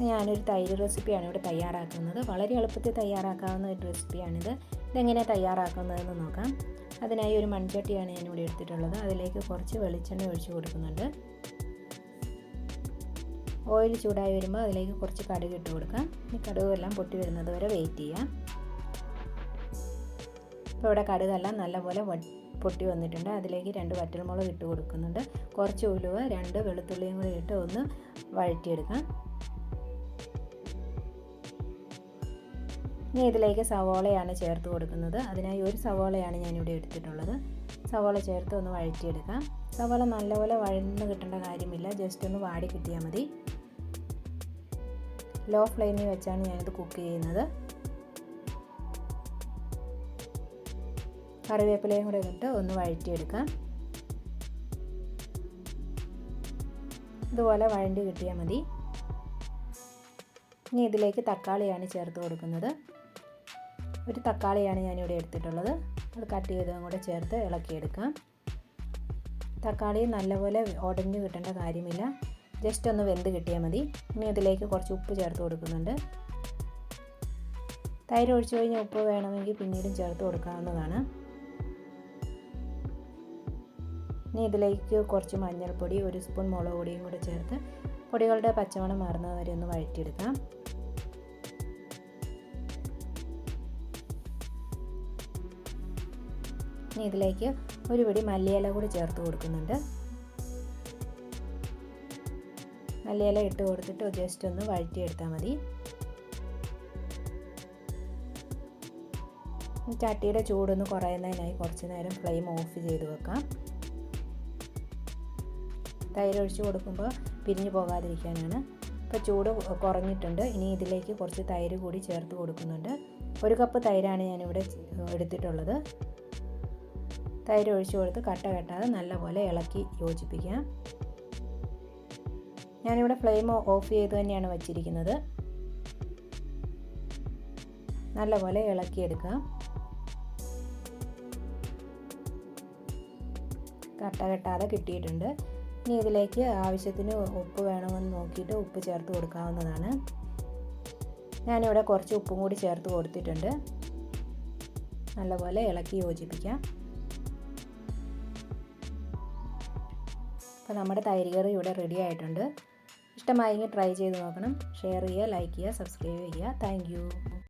ഞാനൊരു തൈര് റെസിപ്പിയാണ് ഇവിടെ തയ്യാറാക്കുന്നത്. വളരെ എളുപ്പത്തിൽ തയ്യാറാക്കാവുന്ന ഒരു റെസിപ്പിയാണിത്. ഇതെങ്ങനെ തയ്യാറാക്കുന്നതെന്ന് നോക്കാം. അതിനായി ഒരു മൺചട്ടിയാണ് ഞാനിവിടെ എടുത്തിട്ടുള്ളത്. അതിലേക്ക് കുറച്ച് വെളിച്ചെണ്ണ ഒഴിച്ച് കൊടുക്കുന്നുണ്ട്. ഓയിൽ ചൂടായി വരുമ്പോൾ അതിലേക്ക് കുറച്ച് കടുക് ഇട്ട് കൊടുക്കാം. ഈ കടുകെല്ലാം പൊട്ടി വരുന്നത് വരെ വെയിറ്റ് ചെയ്യാം. ഇപ്പോൾ ഇവിടെ കടുകെല്ലാം നല്ലപോലെ പൊട്ടി വന്നിട്ടുണ്ട്. അതിലേക്ക് 2 വറ്റൽമുളക് ഇട്ട് കൊടുക്കുന്നുണ്ട്. കുറച്ച് ഉലുവ, 2 വെളുത്തുള്ളിയും കൂടി ഇട്ട് ഒന്ന് വഴറ്റിയെടുക്കാം. ഇനി ഇതിലേക്ക് സവോളയാണ് ചേർത്ത് കൊടുക്കുന്നത്. അതിനായി ഒരു സവോളയാണ് ഞാനിവിടെ എടുത്തിട്ടുള്ളത്. സവോള ചേർത്ത് ഒന്ന് വഴറ്റിയെടുക്കാം. സവോള നല്ലപോലെ വഴന്ന് കിട്ടേണ്ട കാര്യമില്ല, ജസ്റ്റ് ഒന്ന് വാടി കിട്ടിയാൽ മതി. ലോ ഫ്ലെയിമിൽ വെച്ചാണ് ഞാനിത് കുക്ക് ചെയ്യുന്നത്. കറിവേപ്പിലയും കൂടെ ഇട്ട് ഒന്ന് വഴറ്റിയെടുക്കാം. ഇതുപോലെ വഴണ്ടി കിട്ടിയാൽ മതി. ഇനി ഇതിലേക്ക് തക്കാളിയാണ് ചേർത്ത് കൊടുക്കുന്നത്. ഒരു തക്കാളിയാണ് ഞാനിവിടെ എടുത്തിട്ടുള്ളത്. അത് കട്ട് ചെയ്തതും കൂടെ ചേർത്ത് ഇളക്കിയെടുക്കാം. തക്കാളി നല്ലപോലെ ഉടഞ്ഞു കിട്ടേണ്ട കാര്യമില്ല, ജസ്റ്റ് ഒന്ന് വെന്ത് കിട്ടിയാൽ മതി. ഇനി ഇതിലേക്ക് കുറച്ച് ഉപ്പ് ചേർത്ത് കൊടുക്കുന്നുണ്ട്. തൈര് ഒഴിച്ചു കഴിഞ്ഞാൽ ഉപ്പ് വേണമെങ്കിൽ പിന്നീടും ചേർത്ത് കൊടുക്കാവുന്നതാണ്. ഇനി ഇതിലേക്ക് കുറച്ച് മഞ്ഞൾപ്പൊടി, 1 സ്പൂൺ മുളക് പൊടിയും കൂടെ ചേർത്ത് പൊടികളുടെ പച്ചമണം മാറുന്നത് വരെ ഒന്ന് വഴറ്റിയെടുക്കാം. ഇനി ഇതിലേക്ക് ഒരു പിടി മല്ലിയില കൂടി ചേർത്ത് കൊടുക്കുന്നുണ്ട്. മല്ലിയില ഇട്ട് കൊടുത്തിട്ട് ജസ്റ്റ് ഒന്ന് വഴറ്റിയെടുത്താൽ മതി. ചട്ടിയുടെ ചൂടൊന്ന് കുറയുന്നതിനായി കുറച്ച് നേരം ഫ്ലെയിം ഓഫ് ചെയ്ത് വെക്കാം. തൈര് ഒഴിച്ച് കൊടുക്കുമ്പോൾ പിരിഞ്ഞു പോകാതിരിക്കാനാണ്. ഇപ്പോൾ ചൂട് കുറഞ്ഞിട്ടുണ്ട്. ഇനി ഇതിലേക്ക് കുറച്ച് തൈര് കൂടി ചേർത്ത് കൊടുക്കുന്നുണ്ട്. 1 കപ്പ് തൈരാണ് ഞാനിവിടെ എടുത്തിട്ടുള്ളത്. തൈര് ഒഴിച്ച് കൊടുത്ത് കട്ട കെട്ടാതെ നല്ലപോലെ ഇളക്കി യോജിപ്പിക്കാം. ഞാനിവിടെ ഫ്ലെയിം ഓഫ് ചെയ്ത് തന്നെയാണ് വച്ചിരിക്കുന്നത്. നല്ലപോലെ ഇളക്കിയെടുക്കാം. കട്ട കെട്ടാതെ കിട്ടിയിട്ടുണ്ട്. ഇനി ഇതിലേക്ക് ആവശ്യത്തിന് ഉപ്പ് വേണമെന്ന് നോക്കിയിട്ട് ഉപ്പ് ചേർത്ത് കൊടുക്കാവുന്നതാണ്. ഞാനിവിടെ കുറച്ച് ഉപ്പും കൂടി ചേർത്ത് കൊടുത്തിട്ടുണ്ട്. നല്ലപോലെ ഇളക്കി യോജിപ്പിക്കാം. അപ്പോൾ നമ്മുടെ തൈര് കറി ഇവിടെ റെഡി ആയിട്ടുണ്ട്. ഇഷ്ടമായെങ്കിൽ ട്രൈ ചെയ്ത് നോക്കണം. ഷെയർ ചെയ്യുക, ലൈക്ക് ചെയ്യുക, സബ്സ്ക്രൈബ് ചെയ്യുക. Thank you.